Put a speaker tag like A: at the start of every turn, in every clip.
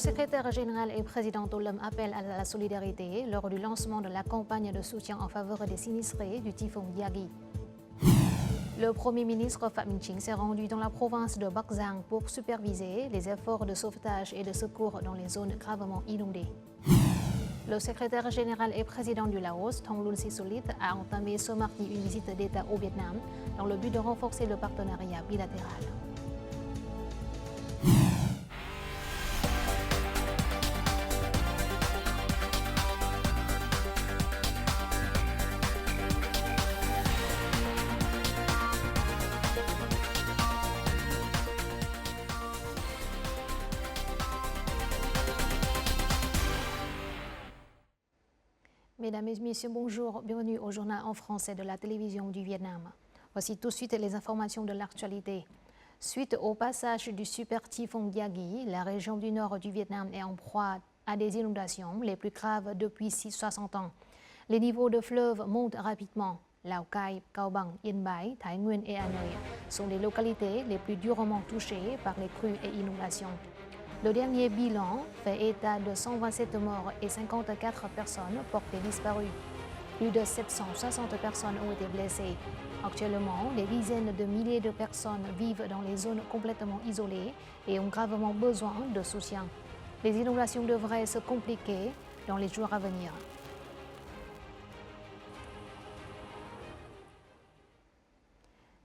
A: secrétaire général et président Tollem appelle à la solidarité lors du lancement de la campagne de soutien en faveur des sinistrés du typhon Yagi. Le Premier ministre Phạm Minh Chính s'est rendu dans la province de Bắc Giang pour superviser les efforts de sauvetage et de secours dans les zones gravement inondées. Le secrétaire général et président du Laos, Thongloun Sisoulith, a entamé ce mardi une visite d'État au Vietnam dans le but de renforcer le partenariat bilatéral. Mesdames et messieurs, bonjour, bienvenue au journal en français de la télévision du Vietnam. Voici tout de suite les informations de l'actualité. Suite au passage du super typhon Yagi, la région du nord du Vietnam est en proie à des inondations les plus graves depuis 60 ans. Les niveaux de fleuves montent rapidement. Lào Cai, Cao Bằng, Yên Bái, Thái Nguyên et Hanoï sont les localités les plus durement touchées par les crues et inondations. Le dernier bilan fait état de 127 morts et 54 personnes portées disparues. Plus de 760 personnes ont été blessées. Actuellement, des dizaines de milliers de personnes vivent dans les zones complètement isolées et ont gravement besoin de soutien. Les inondations devraient se compliquer dans les jours à venir.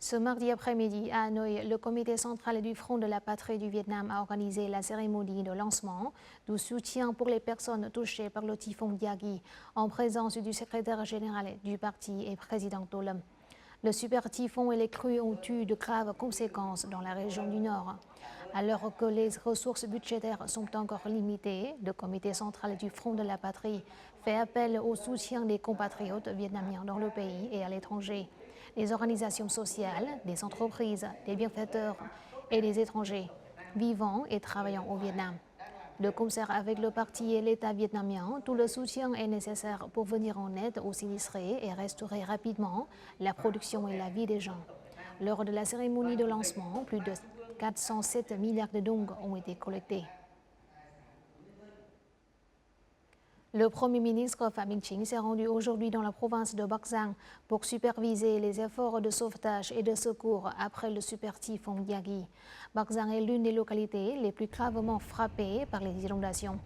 A: Ce mardi après-midi, à Hanoï, le comité central du Front de la Patrie du Vietnam a organisé la cérémonie de lancement du soutien pour les personnes touchées par le typhon Yagi en présence du secrétaire général du parti et président Tollem. Le super typhon et les crues ont eu de graves conséquences dans la région du Nord. Alors que les ressources budgétaires sont encore limitées, le comité central du Front de la Patrie fait appel au soutien des compatriotes vietnamiens dans le pays et à l'étranger. Des organisations sociales, des entreprises, des bienfaiteurs et des étrangers vivant et travaillant au Vietnam. De concert avec le parti et l'État vietnamien, tout le soutien est nécessaire pour venir en aide aux sinistrés et restaurer rapidement la production et la vie des gens. Lors de la cérémonie de lancement, plus de 407 milliards de dong ont été collectés. Le Premier ministre Phạm Minh Chính s'est rendu aujourd'hui dans la province de Bắc Giang pour superviser les efforts de sauvetage et de secours après le super typhon Yagi. Bắc Giang est l'une des localités les plus gravement frappées par les inondations.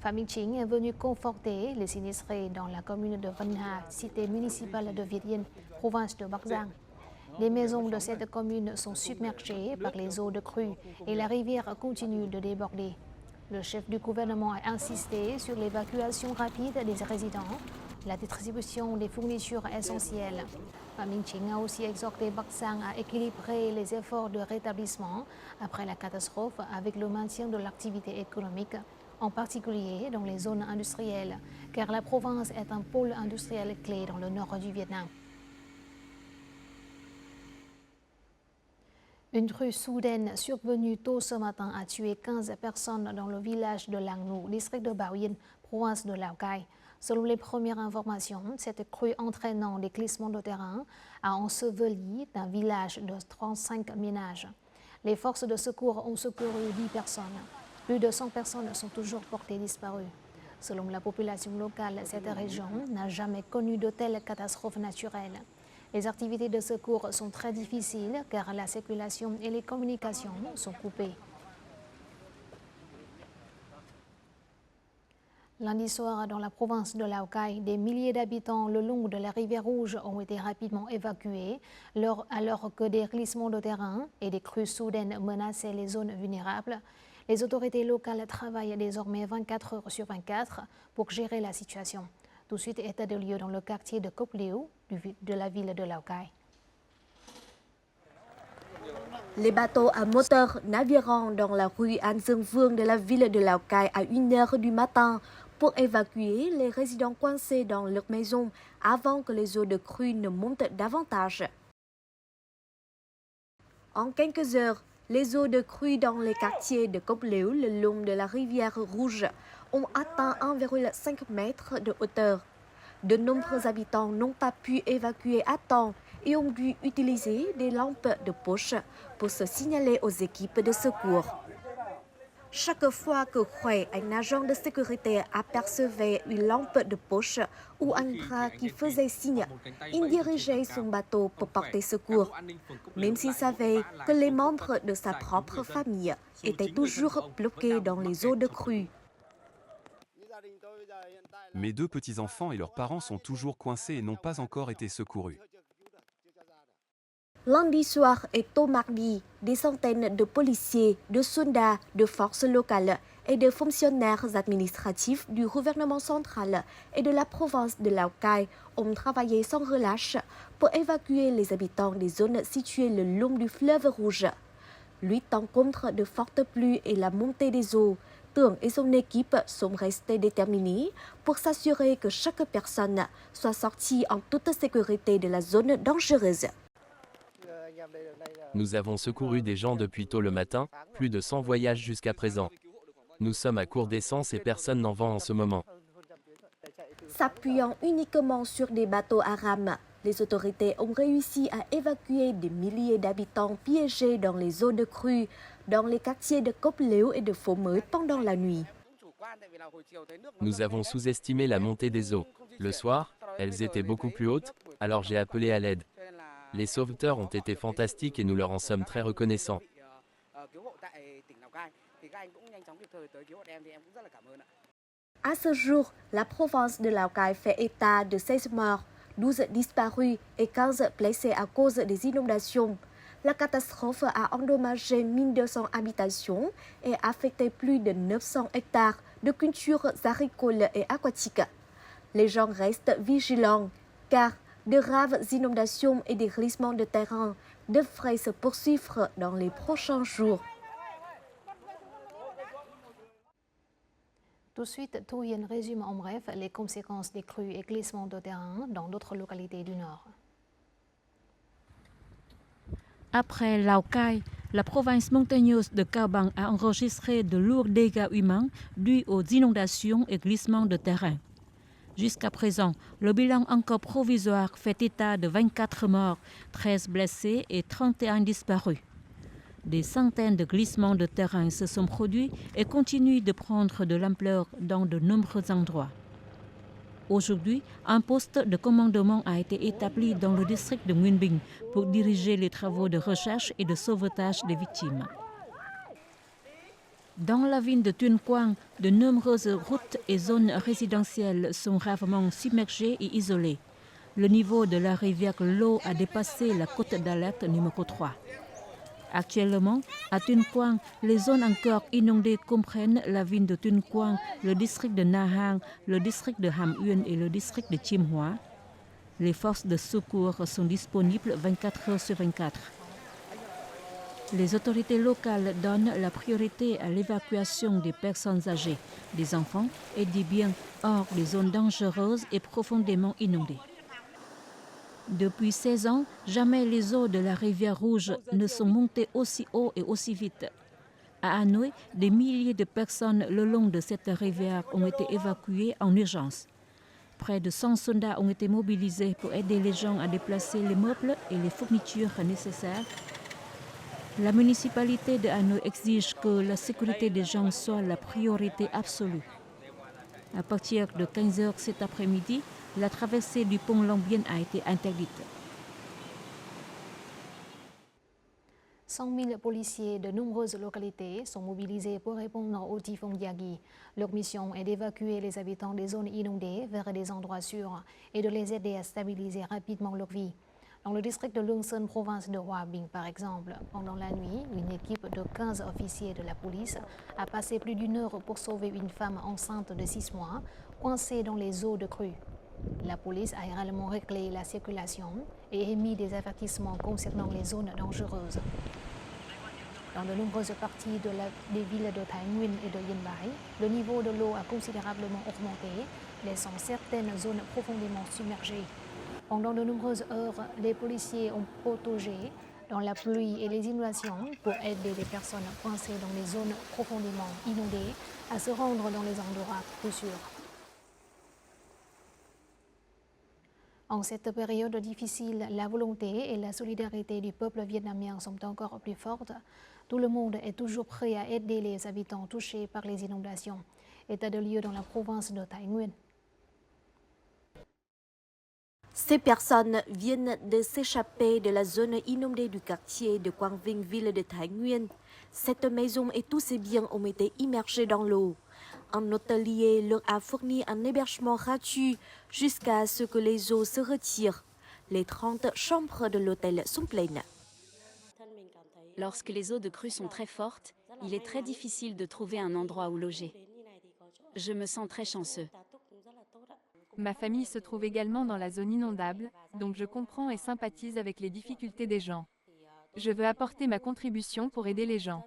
A: Phạm Minh Chính est venu conforter les sinistrés dans la commune de Vân Hà, cité municipale de Việt Yên, province de Bắc Giang. Les maisons de cette commune sont submergées par les eaux de crue et la rivière continue de déborder. Le chef du gouvernement a insisté sur l'évacuation rapide des résidents, la distribution des fournitures essentielles. Phạm Minh Chính a aussi exhorté Bắc Giang à équilibrer les efforts de rétablissement après la catastrophe avec le maintien de l'activité économique, en particulier dans les zones industrielles, car la province est un pôle industriel clé dans le nord du Vietnam. Une crue soudaine survenue tôt ce matin a tué 15 personnes dans le village de Lang Nu, district de Bảo Yên, province de Lào Cai. Selon les premières informations, cette crue entraînant des glissements de terrain a enseveli un village de 35 ménages. Les forces de secours ont secouru 10 personnes. Plus de 100 personnes sont toujours portées disparues. Selon la population locale, cette région n'a jamais connu de telles catastrophes naturelles. Les activités de secours sont très difficiles car la circulation et les communications sont coupées. Lundi soir, dans la province de Lào Cai, des milliers d'habitants le long de la rivière Rouge ont été rapidement évacués alors que des glissements de terrain et des crues soudaines menaçaient les zones vulnérables. Les autorités locales travaillent désormais 24 heures sur 24 pour gérer la situation. Tout de suite, état de lieu dans le quartier de Cốc Liễu de la ville de Lào Cai.
B: Les bateaux à moteur naviguant dans la rue An Dương Vương de la ville de Lào Cai à 1 h du matin pour évacuer les résidents coincés dans leurs maisons avant que les eaux de crue ne montent davantage. En quelques heures, les eaux de crue dans les quartiers de Cốc Liễu le long de la rivière Rouge ont atteint 1,5 mètres de hauteur. De nombreux habitants n'ont pas pu évacuer à temps et ont dû utiliser des lampes de poche pour se signaler aux équipes de secours. Chaque fois que Huey, un agent de sécurité, apercevait une lampe de poche ou un bras qui faisait signe, il dirigeait son bateau pour porter secours, même s'il savait que les membres de sa propre famille étaient toujours bloqués dans les eaux de crue.
C: Mes deux petits-enfants et leurs parents sont toujours coincés et n'ont pas encore été secourus.
B: Lundi soir et tôt mardi, des centaines de policiers, de soldats, de forces locales et de fonctionnaires administratifs du gouvernement central et de la province de Lào Cai ont travaillé sans relâche pour évacuer les habitants des zones situées le long du fleuve Rouge. Luttant contre de fortes pluies et la montée des eaux, Tưởng et son équipe sont restés déterminés pour s'assurer que chaque personne soit sortie en toute sécurité de la zone dangereuse.
D: Nous avons secouru des gens depuis tôt le matin, plus de 100 voyages jusqu'à présent. Nous sommes à court d'essence et personne n'en vend en ce moment.
B: S'appuyant uniquement sur des bateaux à rames, les autorités ont réussi à évacuer des milliers d'habitants piégés dans les eaux de crue, dans les quartiers de Cốc Lếu et de Phố Mới pendant la nuit.
D: Nous avons sous-estimé la montée des eaux. Le soir, elles étaient beaucoup plus hautes, alors j'ai appelé à l'aide. Les sauveteurs ont été fantastiques et nous leur en sommes très reconnaissants.
B: À ce jour, la province de Lào Cai fait état de 16 morts, 12 disparus et 15 blessés à cause des inondations. La catastrophe a endommagé 1200 habitations et affecté plus de 900 hectares de cultures agricoles et aquatiques. Les gens restent vigilants, car de graves inondations et des glissements de terrain devraient se poursuivre dans les prochains jours.
A: Tout de suite, Thuyen résume en bref les conséquences des crues et glissements de terrain dans d'autres localités du Nord.
E: Après Lào Cai, la province montagneuse de Cao Bằng a enregistré de lourds dégâts humains dus aux inondations et glissements de terrain. Jusqu'à présent, le bilan encore provisoire fait état de 24 morts, 13 blessés et 31 disparus. Des centaines de glissements de terrain se sont produits et continuent de prendre de l'ampleur dans de nombreux endroits. Aujourd'hui, un poste de commandement a été établi dans le district de Nguyen Binh pour diriger les travaux de recherche et de sauvetage des victimes. Dans la ville de Tuyên Quang, de nombreuses routes et zones résidentielles sont gravement submergées et isolées. Le niveau de la rivière Lô a dépassé la cote d'alerte numéro 3. Actuellement, à Tuyên Quang, les zones encore inondées comprennent la ville de Tuyên Quang, le district de Na Hang, le district de Hàm Uyên et le district de Chiem Hoa. Les forces de secours sont disponibles 24 heures sur 24. Les autorités locales donnent la priorité à l'évacuation des personnes âgées, des enfants et des biens hors des zones dangereuses et profondément inondées. Depuis 16 ans, jamais les eaux de la rivière Rouge ne sont montées aussi haut et aussi vite. À Hanoï, des milliers de personnes le long de cette rivière ont été évacuées en urgence. Près de 100 soldats ont été mobilisés pour aider les gens à déplacer les meubles et les fournitures nécessaires. La municipalité de Hanoï exige que la sécurité des gens soit la priorité absolue. À partir de 15 h cet après-midi, la traversée du pont Long Bien a été interdite.
A: 100 000 policiers de nombreuses localités sont mobilisés pour répondre au typhon Yagi. Leur mission est d'évacuer les habitants des zones inondées vers des endroits sûrs et de les aider à stabiliser rapidement leur vie. Dans le district de Luang Sơn, province de Hoa Binh, par exemple, pendant la nuit, une équipe de 15 officiers de la police a passé plus d'1 heure pour sauver une femme enceinte de 6 mois, coincée dans les eaux de crue. La police a également réglé la circulation et émis des avertissements concernant les zones dangereuses. Dans de nombreuses parties des villes de Thái Nguyên et de Yên Bái, le niveau de l'eau a considérablement augmenté, laissant certaines zones profondément submergées. Pendant de nombreuses heures, les policiers ont pataugé dans la pluie et les inondations pour aider les personnes coincées dans les zones profondément inondées à se rendre dans les endroits plus sûrs. En cette période difficile, la volonté et la solidarité du peuple vietnamien sont encore plus fortes. Tout le monde est toujours prêt à aider les habitants touchés par les inondations. État de lieu dans la province de Thái Nguyên.
B: Ces personnes viennent de s'échapper de la zone inondée du quartier de Quang Vinh, ville de Thái Nguyên. Cette maison et tous ses biens ont été immergés dans l'eau. Un hôtelier leur a fourni un hébergement gratuit jusqu'à ce que les eaux se retirent. Les 30 chambres de l'hôtel sont pleines.
F: Lorsque les eaux de crue sont très fortes, il est très difficile de trouver un endroit où loger. Je me sens très chanceux.
G: Ma famille se trouve également dans la zone inondable, donc je comprends et sympathise avec les difficultés des gens. Je veux apporter ma contribution pour aider les gens.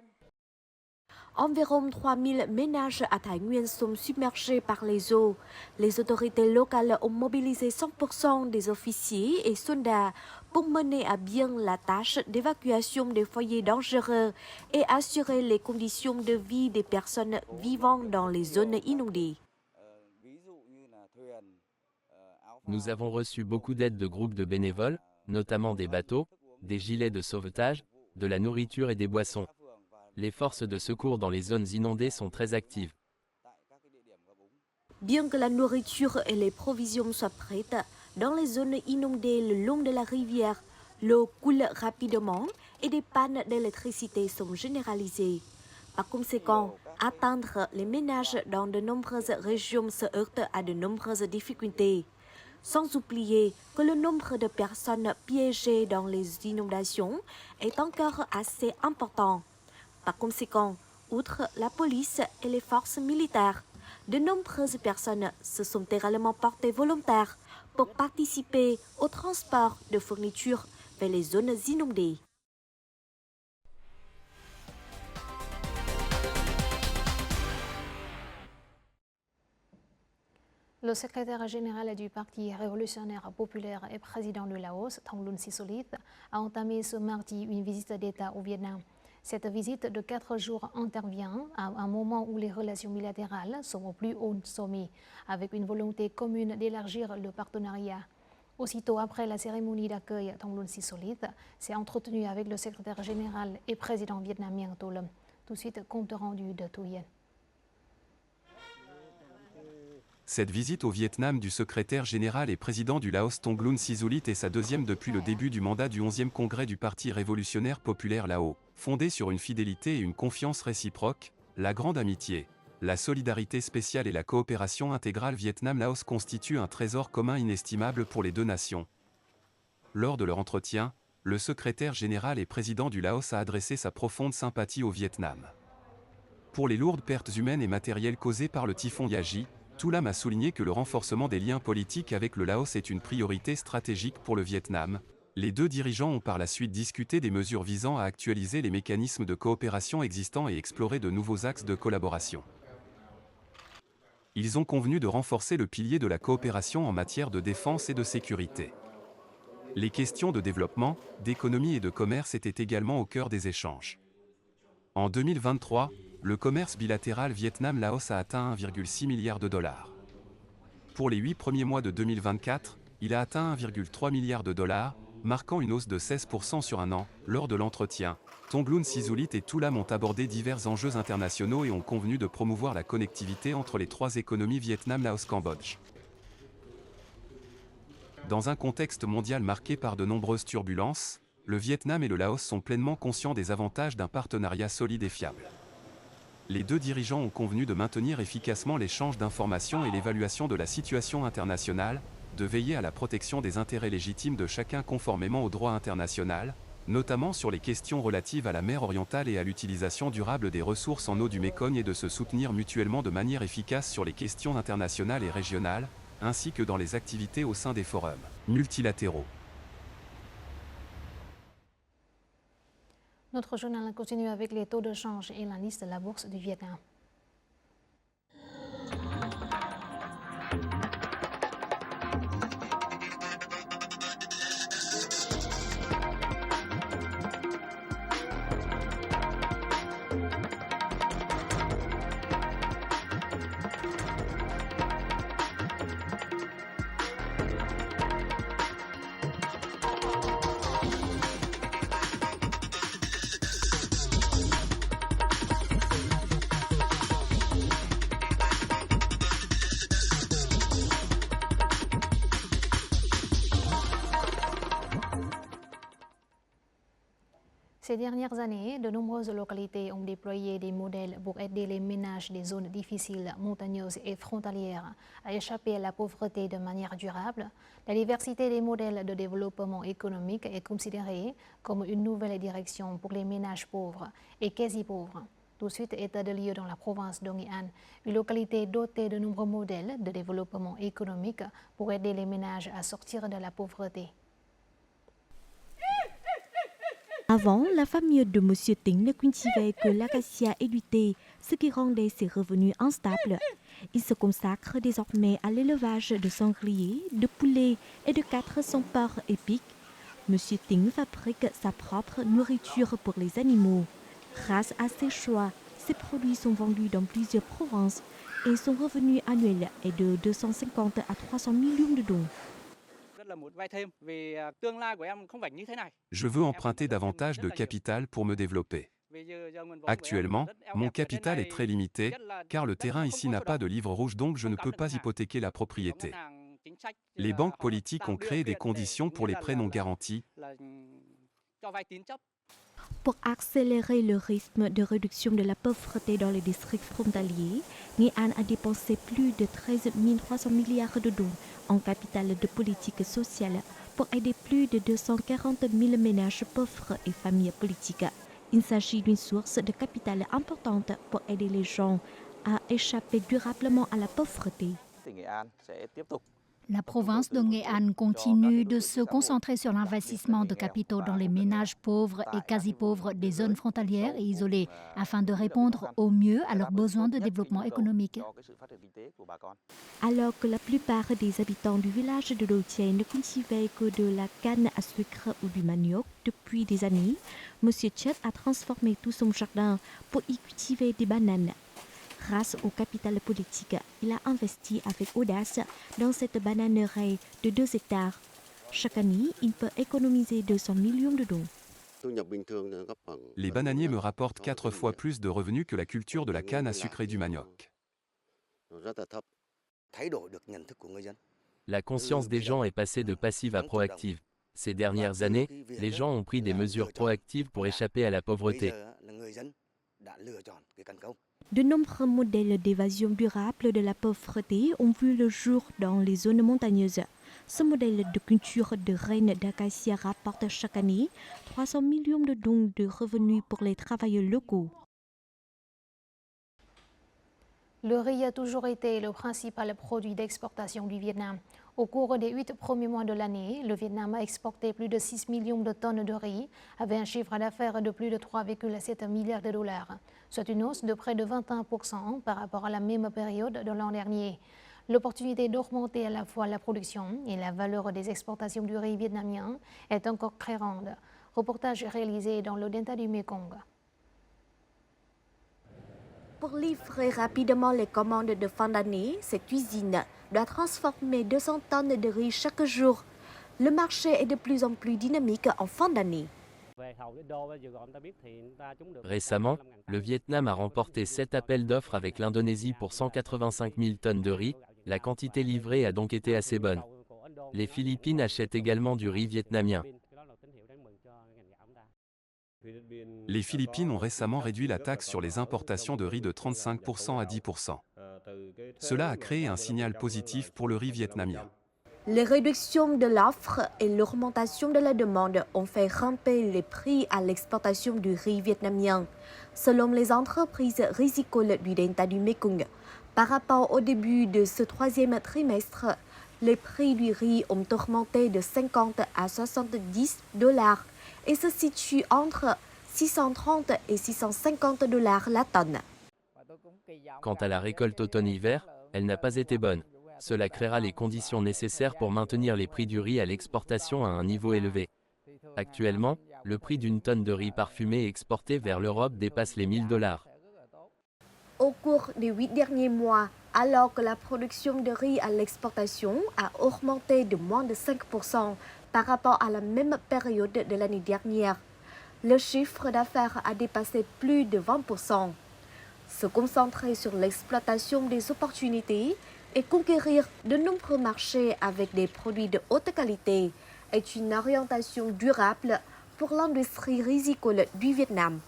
B: Environ 3000 ménages à Thái Nguyên sont submergés par les eaux. Les autorités locales ont mobilisé 100% des officiers et soldats pour mener à bien la tâche d'évacuation des foyers dangereux et assurer les conditions de vie des personnes vivant dans les zones inondées.
D: Nous avons reçu beaucoup d'aides de groupes de bénévoles, notamment des bateaux, des gilets de sauvetage, de la nourriture et des boissons. Les forces de secours dans les zones inondées sont très actives.
B: Bien que la nourriture et les provisions soient prêtes, dans les zones inondées le long de la rivière, l'eau coule rapidement et des pannes d'électricité sont généralisées. Par conséquent, atteindre les ménages dans de nombreuses régions se heurte à de nombreuses difficultés. Sans oublier que le nombre de personnes piégées dans les inondations est encore assez important. Par conséquent, outre la police et les forces militaires, de nombreuses personnes se sont également portées volontaires pour participer au transport de fournitures vers les zones inondées.
A: Le secrétaire général du Parti révolutionnaire populaire et président du Laos, Thongloun Sisoulith, a entamé ce mardi une visite d'État au Vietnam. Cette visite de 4 jours intervient à un moment où les relations bilatérales sont au plus haut sommet, avec une volonté commune d'élargir le partenariat. Aussitôt après la cérémonie d'accueil, Thongloun Sisoulith s'est entretenu avec le secrétaire général et président vietnamien To Lâm. Tout de suite, compte rendu de Thuyen.
C: Cette visite au Vietnam du secrétaire général et président du Laos Thongloun Sisoulith est sa deuxième depuis le début du mandat du 11e congrès du Parti révolutionnaire populaire Lao, fondé sur une fidélité et une confiance réciproque, la grande amitié, la solidarité spéciale et la coopération intégrale Vietnam-Laos constituent un trésor commun inestimable pour les deux nations. Lors de leur entretien, le secrétaire général et président du Laos a adressé sa profonde sympathie au Vietnam. Pour les lourdes pertes humaines et matérielles causées par le typhon Yagi, To Lâm a souligné que le renforcement des liens politiques avec le Laos est une priorité stratégique pour le Vietnam. Les deux dirigeants ont par la suite discuté des mesures visant à actualiser les mécanismes de coopération existants et explorer de nouveaux axes de collaboration. Ils ont convenu de renforcer le pilier de la coopération en matière de défense et de sécurité. Les questions de développement, d'économie et de commerce étaient également au cœur des échanges. En 2023, le commerce bilatéral Vietnam-Laos a atteint 1,6 milliard de dollars. Pour les 8 premiers mois de 2024, il a atteint 1,3 milliard de dollars, marquant une hausse de 16% sur un an. Lors de l'entretien, Thongloun Sisoulith et To Lâm ont abordé divers enjeux internationaux et ont convenu de promouvoir la connectivité entre les trois économies Vietnam-Laos-Cambodge. Dans un contexte mondial marqué par de nombreuses turbulences, le Vietnam et le Laos sont pleinement conscients des avantages d'un partenariat solide et fiable. Les deux dirigeants ont convenu de maintenir efficacement l'échange d'informations et l'évaluation de la situation internationale, de veiller à la protection des intérêts légitimes de chacun conformément au droit international, notamment sur les questions relatives à la mer orientale et à l'utilisation durable des ressources en eau du Mékong et de se soutenir mutuellement de manière efficace sur les questions internationales et régionales, ainsi que dans les activités au sein des forums multilatéraux.
A: Notre journal continue avec les taux de change et l'indice de la bourse du Vietnam. Ces dernières années, de nombreuses localités ont déployé des modèles pour aider les ménages des zones difficiles, montagneuses et frontalières à échapper à la pauvreté de manière durable. La diversité des modèles de développement économique est considérée comme une nouvelle direction pour les ménages pauvres et quasi-pauvres. Tout de suite, état de lieu dans la province d'Ongui An, une localité dotée de nombreux modèles de développement économique pour aider les ménages à sortir de la pauvreté.
B: Avant, la famille de M. Ting ne cultivait que l'acacia et du thé, ce qui rendait ses revenus instables. Il se consacre désormais à l'élevage de sangliers, de poulets et de 400 porcs épiques. M. Ting fabrique sa propre nourriture pour les animaux. Grâce à ses choix, ses produits sont vendus dans plusieurs provinces et son revenu annuel est de 250 à 300 millions de dong.
C: Je veux emprunter davantage de capital pour me développer. Actuellement, mon capital est très limité, car le terrain ici n'a pas de livre rouge, donc je ne peux pas hypothéquer la propriété. Les banques politiques ont créé des conditions pour les prêts non garantis.
B: Pour accélérer le rythme de réduction de la pauvreté dans les districts frontaliers, Nghe An a dépensé plus de 13 300 milliards de dong en capital de politique sociale pour aider plus de 240 000 ménages pauvres et familles politiques. Il s'agit d'une source de capital importante pour aider les gens à échapper durablement à la pauvreté.
H: La province de Nghe An continue de se concentrer sur l'investissement de capitaux dans les ménages pauvres et quasi-pauvres des zones frontalières et isolées afin de répondre au mieux à leurs besoins de développement économique.
B: Alors que la plupart des habitants du village de Lotier ne cultivaient que de la canne à sucre ou du manioc depuis des années, M. Chet a transformé tout son jardin pour y cultiver des bananes. Grâce au capital politique, il a investi avec audace dans cette bananerie de 2 hectares. Chaque année, il peut économiser 200 millions de dong.
C: Les bananiers me rapportent 4 fois plus de revenus que la culture de la canne à sucre et du manioc.
D: La conscience des gens est passée de passive à proactive. Ces dernières années, les gens ont pris des mesures proactives pour échapper à la pauvreté.
B: De nombreux modèles d'évasion durable de la pauvreté ont vu le jour dans les zones montagneuses. Ce modèle de culture de reine d'acacia rapporte chaque année 300 millions de dong de revenus pour les travailleurs locaux.
A: Le riz a toujours été le principal produit d'exportation du Vietnam. Au cours des 8 premiers mois de l'année, le Vietnam a exporté plus de 6 millions de tonnes de riz, avec un chiffre d'affaires de plus de 3,7 milliards de dollars. C'est une hausse de près de 21% par rapport à la même période de l'an dernier. L'opportunité d'augmenter à la fois la production et la valeur des exportations du riz vietnamien est encore très grande. Reportage réalisé dans le delta du Mekong.
B: Pour livrer rapidement les commandes de fin d'année, cette usine doit transformer 200 tonnes de riz chaque jour. Le marché est de plus en plus dynamique en fin d'année.
D: Récemment, le Vietnam a remporté 7 appels d'offres avec l'Indonésie pour 185 000 tonnes de riz. La quantité livrée a donc été assez bonne. Les Philippines achètent également du riz vietnamien.
C: Les Philippines ont récemment réduit la taxe sur les importations de riz de 35% à 10%. Cela a créé un signal positif pour le riz vietnamien.
B: Les réductions de l'offre et l'augmentation de la demande ont fait grimper les prix à l'exportation du riz vietnamien. Selon les entreprises rizicoles du delta du Mekong, par rapport au début de ce troisième trimestre, les prix du riz ont augmenté de 50 à 70 dollars et se situent entre 630 et 650 dollars la tonne.
D: Quant à la récolte automne-hiver, elle n'a pas été bonne. Cela créera les conditions nécessaires pour maintenir les prix du riz à l'exportation à un niveau élevé. Actuellement, le prix d'une tonne de riz parfumé exporté vers l'Europe dépasse les 1000 dollars.
B: Au cours des 8 derniers mois, alors que la production de riz à l'exportation a augmenté de moins de 5% par rapport à la même période de l'année dernière, le chiffre d'affaires a dépassé plus de 20%. Se concentrer sur l'exploitation des opportunités et conquérir de nombreux marchés avec des produits de haute qualité est une orientation durable pour l'industrie rizicole du Vietnam.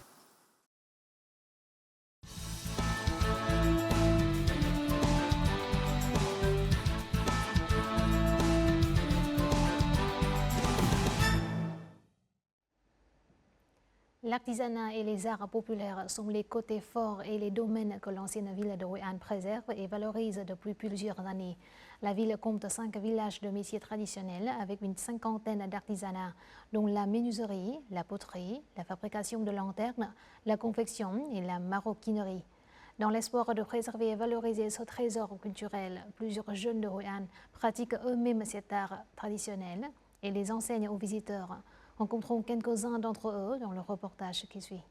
A: L'artisanat et les arts populaires sont les côtés forts et les domaines que l'ancienne ville de Hue An préserve et valorise depuis plusieurs années. La ville compte 5 villages de métiers traditionnels avec une cinquantaine d'artisanats, dont la menuiserie, la poterie, la fabrication de lanternes, la confection et la maroquinerie. Dans l'espoir de préserver et valoriser ce trésor culturel, plusieurs jeunes de Hue An pratiquent eux-mêmes cet art traditionnel et les enseignent aux visiteurs. Rencontrons quelques-uns d'entre eux dans le reportage qui suit.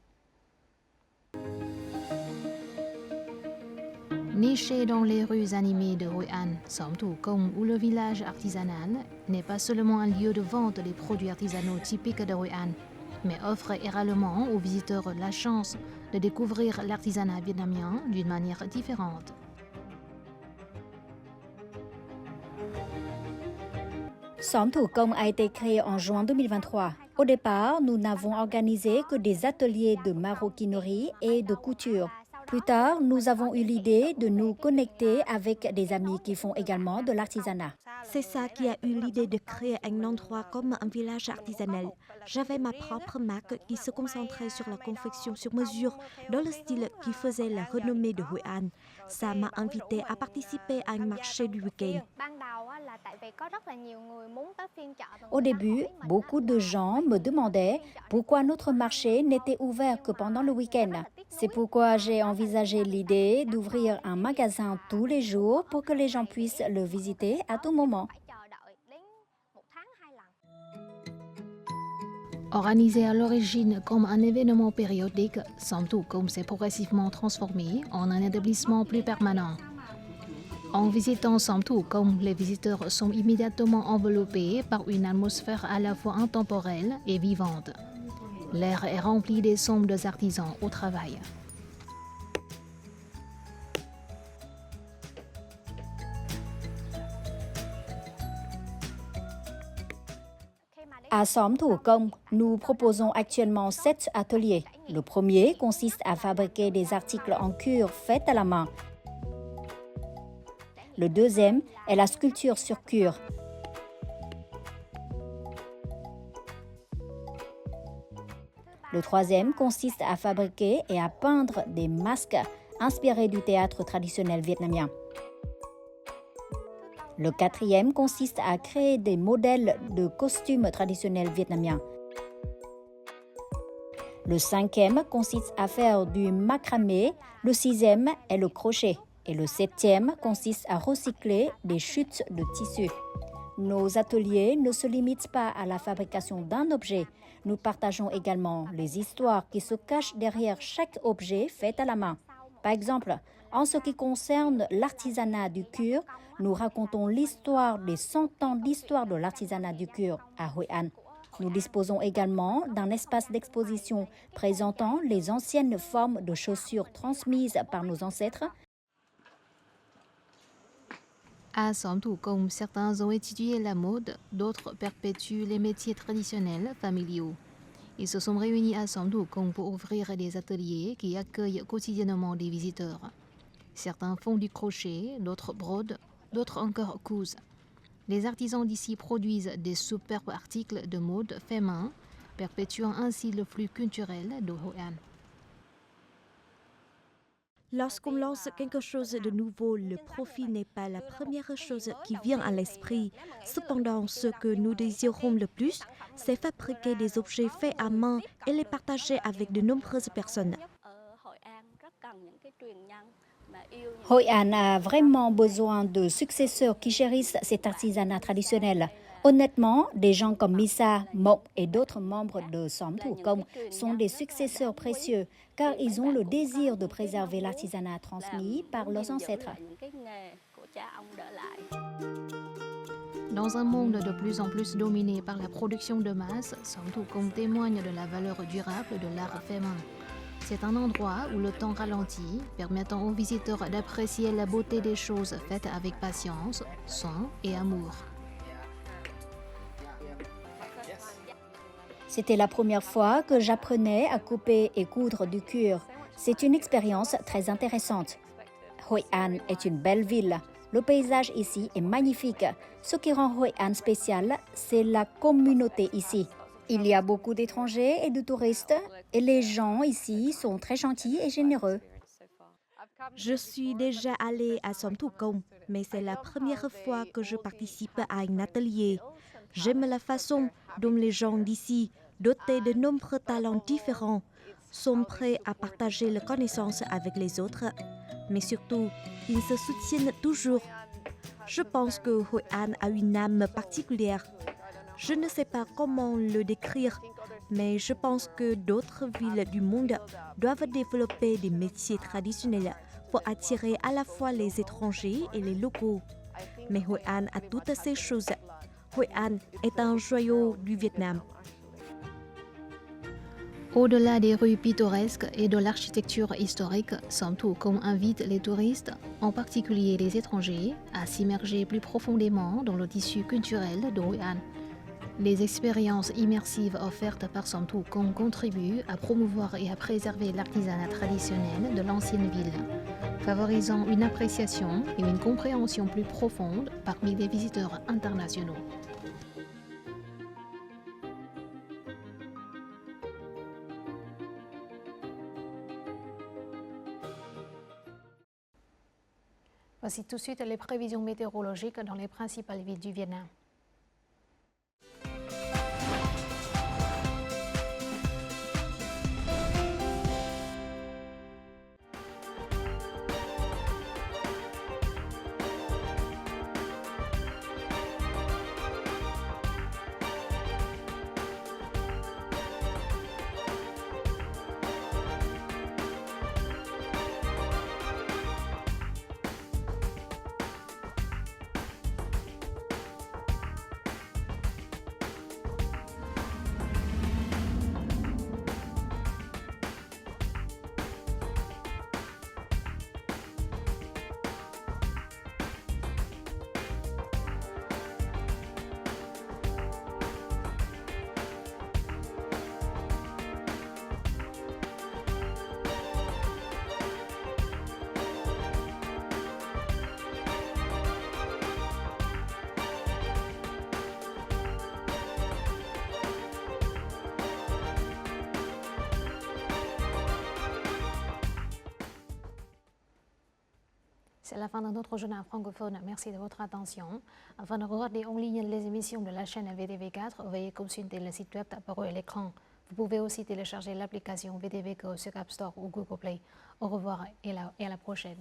A: Niché dans les rues animées de Hue An, Som Thu Kong, où le village artisanal n'est pas seulement un lieu de vente des produits artisanaux typiques de Hue An, mais offre également aux visiteurs la chance de découvrir l'artisanat vietnamien d'une manière différente.
H: Xóm Thủ Công a été créé en juin 2023. Au départ, nous n'avons organisé que des ateliers de maroquinerie et de couture. Plus tard, nous avons eu l'idée de nous connecter avec des amis qui font également de l'artisanat.
I: C'est ça qui a eu l'idée de créer un endroit comme un village artisanal. J'avais ma propre marque qui se concentrait sur la confection sur mesure dans le style qui faisait la renommée de Hue An. Ça m'a invité à participer à un marché du week-end.
H: Au début, beaucoup de gens me demandaient pourquoi notre marché n'était ouvert que pendant le week-end. C'est pourquoi j'ai envisagé l'idée d'ouvrir un magasin tous les jours pour que les gens puissent le visiter à tout moment.
A: Organisé à l'origine comme un événement périodique, Som Thu Kong s'est progressivement transformé en un établissement plus permanent. En visitant Som Thu Kong, les visiteurs sont immédiatement enveloppés par une atmosphère à la fois intemporelle et vivante. L'air est rempli des sons des artisans au travail.
H: À Som Thủ Công, nous proposons actuellement 7 ateliers. Le premier consiste à fabriquer des articles en cuir faits à la main. Le deuxième est la sculpture sur cuir. Le troisième consiste à fabriquer et à peindre des masques inspirés du théâtre traditionnel vietnamien. Le quatrième consiste à créer des modèles de costumes traditionnels vietnamiens. Le cinquième consiste à faire du macramé. Le sixième est le crochet. Et le septième consiste à recycler des chutes de tissu. Nos ateliers ne se limitent pas à la fabrication d'un objet. Nous partageons également les histoires qui se cachent derrière chaque objet fait à la main. Par exemple, en ce qui concerne l'artisanat du cuir, nous racontons l'histoire des 100 ans d'histoire de l'artisanat du cuir à Hue An. Nous disposons également d'un espace d'exposition présentant les anciennes formes de chaussures transmises par nos ancêtres.
A: À Som Thu Kong, certains ont étudié la mode, d'autres perpétuent les métiers traditionnels familiaux. Ils se sont réunis à Som Thu Kong pour ouvrir des ateliers qui accueillent quotidiennement des visiteurs. Certains font du crochet, d'autres brodent, d'autres encore cousent. Les artisans d'ici produisent des superbes articles de mode faits main, perpétuant ainsi le flux culturel de Hue An.
I: Lorsqu'on lance quelque chose de nouveau, le profit n'est pas la première chose qui vient à l'esprit. Cependant, ce que nous désirons le plus, c'est fabriquer des objets faits à main et les partager avec de nombreuses personnes.
H: Hue An a vraiment besoin de successeurs qui chérissent cet artisanat traditionnel. Honnêtement, des gens comme Misa, Mok et d'autres membres de Som Thu Kong sont des successeurs précieux car ils ont le désir de préserver l'artisanat transmis par leurs ancêtres.
A: Dans un monde de plus en plus dominé par la production de masse, Som Thu Kong témoigne de la valeur durable de l'art fait main. C'est un endroit où le temps ralentit, permettant aux visiteurs d'apprécier la beauté des choses faites avec patience, soin et amour.
H: C'était la première fois que j'apprenais à couper et coudre du cuir. C'est une expérience très intéressante. Hoi An est une belle ville. Le paysage ici est magnifique. Ce qui rend Hoi An spécial, c'est la communauté ici. Il y a beaucoup d'étrangers et de touristes et les gens ici sont très gentils et généreux.
I: Je suis déjà allée à Som Thu Công, mais c'est la première fois que je participe à un atelier. J'aime la façon dont les gens d'ici, dotés de nombreux talents différents, sont prêts à partager leurs connaissances avec les autres. Mais surtout, ils se soutiennent toujours. Je pense que Hoi An a une âme particulière. Je ne sais pas comment le décrire, mais je pense que d'autres villes du monde doivent développer des métiers traditionnels pour attirer à la fois les étrangers et les locaux. Mais Hoi An a toutes ces choses. Hoi An est un joyau du Vietnam.
A: Au-delà des rues pittoresques et de l'architecture historique, Som Thu Công invite les touristes, en particulier les étrangers, à s'immerger plus profondément dans le tissu culturel de Hoi An. Les expériences immersives offertes par Som Thu Công contribuent à promouvoir et à préserver l'artisanat traditionnel de l'ancienne ville, favorisant une appréciation et une compréhension plus profonde parmi les visiteurs internationaux. Voici tout de suite les prévisions météorologiques dans les principales villes du Vietnam. C'est la fin de notre journal francophone. Merci de votre attention. Afin de regarder en ligne les émissions de la chaîne VTV4, veuillez consulter le site web apparu à l'écran. Vous pouvez aussi télécharger l'application VTV Go sur App Store ou Google Play. Au revoir et à la prochaine.